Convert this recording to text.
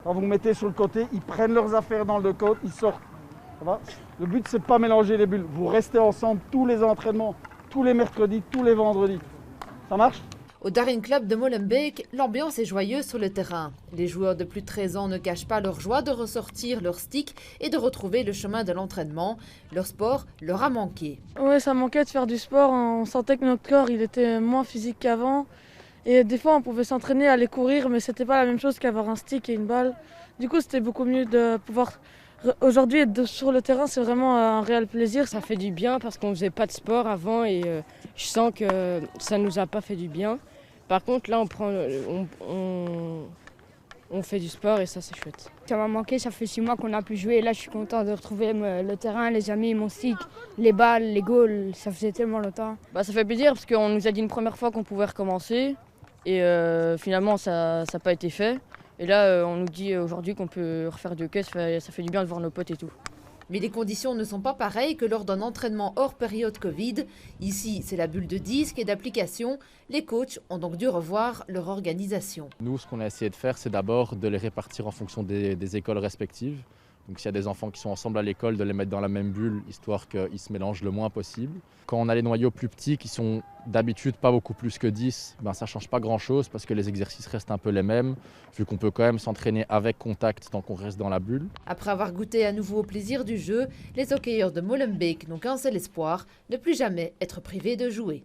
Quand vous mettez sur le côté, ils prennent leurs affaires dans le côte, ils sortent. Ça va ? Le but, c'est de ne pas mélanger les bulles. Vous restez ensemble tous les entraînements, tous les mercredis, tous les vendredis. Ça marche ? Au Daring Club de Molenbeek, l'ambiance est joyeuse sur le terrain. Les joueurs de plus de 13 ans ne cachent pas leur joie de ressortir leur stick et de retrouver le chemin de l'entraînement. Leur sport leur a manqué. Oui, ça manquait de faire du sport. On sentait que notre corps il était moins physique qu'avant. Et des fois, on pouvait s'entraîner, aller courir, mais c'était pas la même chose qu'avoir un stick et une balle. Du coup, c'était beaucoup mieux de pouvoir... Aujourd'hui, être sur le terrain, c'est vraiment un réel plaisir. Ça fait du bien parce qu'on faisait pas de sport avant et je sens que ça nous a pas fait du bien. Par contre, là, on fait du sport et ça, c'est chouette. Ça m'a manqué, ça fait 6 mois qu'on a pu jouer. Et là, je suis content de retrouver le terrain, les amis, mon stick, les balles, les goals. Ça faisait tellement longtemps. Ça fait plaisir parce qu'on nous a dit une première fois qu'on pouvait recommencer et finalement, ça n'a pas été fait. Et là, on nous dit aujourd'hui qu'on peut refaire du hockey, ça fait du bien de voir nos potes et tout. Mais les conditions ne sont pas pareilles que lors d'un entraînement hors période Covid. Ici, c'est la bulle de disque et d'application. Les coachs ont donc dû revoir leur organisation. Nous, ce qu'on a essayé de faire, c'est d'abord de les répartir en fonction des écoles respectives. Donc s'il y a des enfants qui sont ensemble à l'école, de les mettre dans la même bulle, histoire qu'ils se mélangent le moins possible. Quand on a les noyaux plus petits, qui sont d'habitude pas beaucoup plus que 10, ça ne change pas grand-chose parce que les exercices restent un peu les mêmes, vu qu'on peut quand même s'entraîner avec contact tant qu'on reste dans la bulle. Après avoir goûté à nouveau au plaisir du jeu, les hockeyeurs de Molenbeek n'ont qu'un seul espoir, ne plus jamais être privés de jouer.